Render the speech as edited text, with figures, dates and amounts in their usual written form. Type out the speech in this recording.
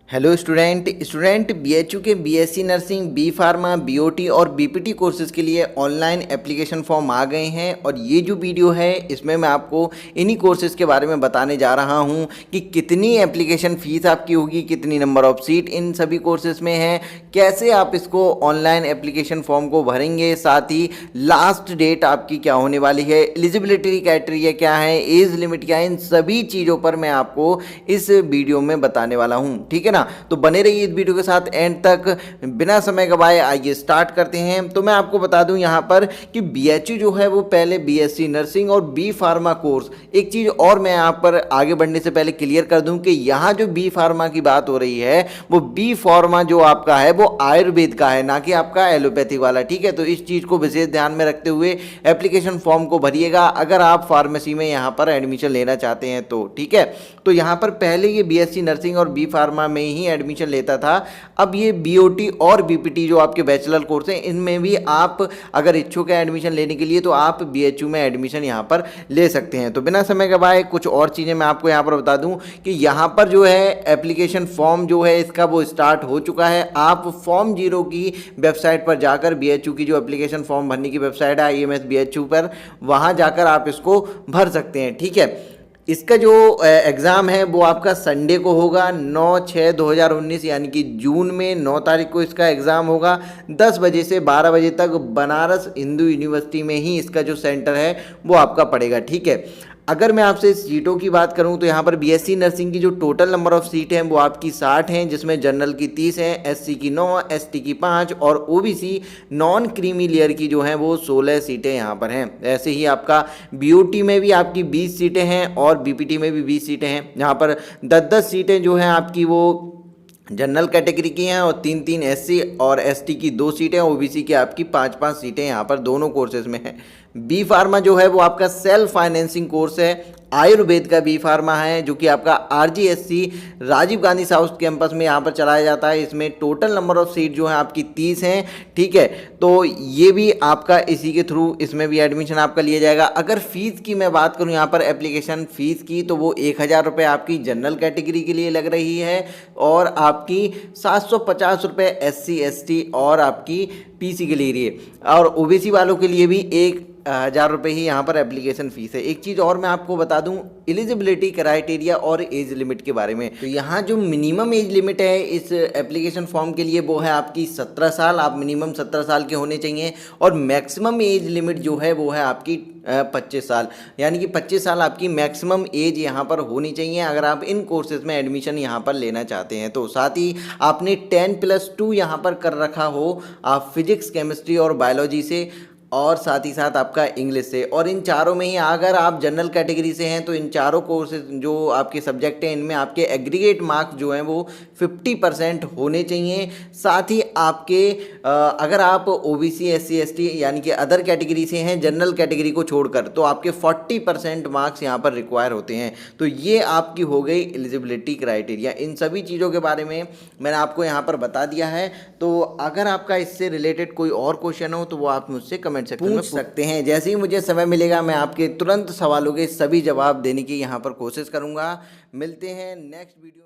Hello student BHU के BSc nursing, B pharma, BOT और BPT courses के लिए ऑनलाइन एप्लीकेशन फॉर्म आ गए हैं। और ये जो वीडियो है इसमें मैं आपको इन्हीं कोर्सेज़ के बारे में बताने जा रहा हूं कि कितनी एप्लीकेशन फ़ीस आपकी होगी, कितनी नंबर ऑफ़ सीट इन सभी कोर्सेज़ में है, कैसे आप इसको ऑनलाइन एप्लीकेशन फॉर्म को भरेंगे, साथ ही लास्ट डेट आपकी क्या होने वाली है, एलिजिबिलिटी क्राइटेरिया क्या है, एज लिमिट क्या है, इन सभी चीज़ों पर मैं आपको इस वीडियो में बताने वाला हूँ। ठीक है ना, तो बने रहिए इस वीडियो के साथ एंड तक। बिना समय गवाए आइए स्टार्ट करते हैं। तो मैं आपको बता दूं यहाँ पर कि बीएचयू जो है वो पहले बीएससी नर्सिंग और बी फार्मा कोर्स, एक चीज़ और मैं यहाँ पर आगे बढ़ने से पहले क्लियर कर दूं कि यहाँ जो बी फार्मा की बात हो रही है वो बी फार्मा जो आपका है वो आयुर्वेद का है, ना कि आपका एलोपैथी वाला। ठीक है, तो इस चीज़ को विशेष ध्यान में रखते हुए एप्लीकेशन फॉर्म को भरिएगा अगर आप फार्मेसी में यहाँ पर एडमिशन लेना चाहते हैं तो। ठीक है, तो यहाँ पर पहले ये बीएससी नर्सिंग और बी फार्मा में ही एडमिशन लेता था। अब ये बीओटी और बीपीटी जो आपके बैचलर कोर्स हैं इनमें भी आप अगर इच्छुक है एडमिशन लेने के लिए तो आप बीएचयू में एडमिशन यहाँ पर ले सकते हैं। तो बिना समय गवाए कुछ और चीज़ें मैं आपको यहाँ पर बता दूं कि यहाँ पर जो है एप्लीकेशन फॉर्म जो है इसका वो स्टार्ट हो चुका है। आप फॉर्म 0 की वेबसाइट पर जाकर बीएचयू की जो एप्लीकेशन फॉर्म भरने की वेबसाइट है IMS BHU पर, वहाँ जाकर आप इसको भर सकते हैं। ठीक है, इसका जो एग्ज़ाम है वो आपका संडे को होगा 9/6/2019 यानी कि जून में 9 तारीख को इसका एग्ज़ाम होगा। 10 बजे से 12 बजे तक बनारस हिंदू यूनिवर्सिटी में ही इसका जो सेंटर है वो आपका पड़ेगा। ठीक है, अगर मैं आपसे सीटों की बात करूं तो यहाँ पर बीएससी नर्सिंग की जो टोटल नंबर ऑफ़ सीट हैं वो आपकी 60 हैं, जिसमें जनरल की 30 हैं, एससी की 9, एसटी की 5 और ओबीसी नॉन क्रीमी लेयर की जो हैं वो 16 सीटें यहाँ पर हैं। ऐसे ही आपका बीओटी में भी आपकी 20 सीटें हैं और बीपीटी में भी 20 सीटें हैं। यहाँ पर 10-10 सीटें जो हैं आपकी वो जनरल कैटेगरी की हैं और 3-3 एससी और एसटी की 2 सीटें, ओबीसी की आपकी 5-5 सीटें यहाँ पर दोनों कोर्सेज में हैं। बी फार्मा जो है वो आपका सेल्फ फाइनेंसिंग कोर्स है, आयुर्वेद का बी फार्मा है जो कि आपका RGSC Rajiv Gandhi south campus में यहाँ पर चलाया जाता है। इसमें टोटल नंबर ऑफ सीट जो है आपकी 30 हैं। ठीक है, तो ये भी आपका इसी के थ्रू इसमें भी एडमिशन आपका लिया जाएगा। अगर फीस की मैं बात करूँ यहाँ पर एप्लीकेशन फ़ीस की तो वो 1000 रुपये आपकी जनरल कैटेगरी के लिए लग रही है और आपकी 750 रुपये SC ST और आपकी PC के लिए, और OBC वालों के लिए भी 1000 रुपये ही यहाँ पर एप्लीकेशन फ़ीस है। एक चीज़ और मैं आपको बता दूँ एलिजिबिलिटी क्राइटेरिया और एज लिमिट के बारे में। तो यहाँ जो मिनिमम एज लिमिट है इस एप्लीकेशन फॉर्म के लिए वो है आपकी 17 साल। आप मिनिमम 17 साल के होने चाहिए और मैक्सिमम एज लिमिट जो है वो है आपकी 25 साल, यानी कि 25 साल आपकी मैक्सिमम एज यहाँ पर होनी चाहिए अगर आप इन कोर्सेज में एडमिशन यहाँ पर लेना चाहते हैं। तो साथ ही आपने 10+2 यहाँ पर कर रखा हो, आप फिजिक्स, केमिस्ट्री और बायोलॉजी से, और साथ ही साथ आपका इंग्लिश से। और इन चारों में ही अगर आप जनरल कैटेगरी से हैं तो इन चारों कोर्सेज जो आपके सब्जेक्ट हैं इनमें आपके एग्रीगेट मार्क्स जो हैं वो 50% होने चाहिए। साथ ही आपके अगर आप OBC SC ST यानी कि अदर कैटेगरी से हैं जनरल कैटेगरी को छोड़कर तो आपके 40% मार्क्स यहाँ पर रिक्वायर होते हैं। तो ये आपकी हो गई एलिजिबिलिटी क्राइटेरिया। इन सभी चीज़ों के बारे में मैंने आपको यहाँ पर बता दिया है। तो अगर आपका इससे रिलेटेड कोई और क्वेश्चन हो तो वो आप मुझसे कमेंट सेक्शन में पूछ सकते हैं। जैसे ही मुझे समय मिलेगा मैं आपके तुरंत सवालों के सभी जवाब देने की यहाँ पर कोशिश करूँगा। मिलते हैं नेक्स्ट वीडियो में।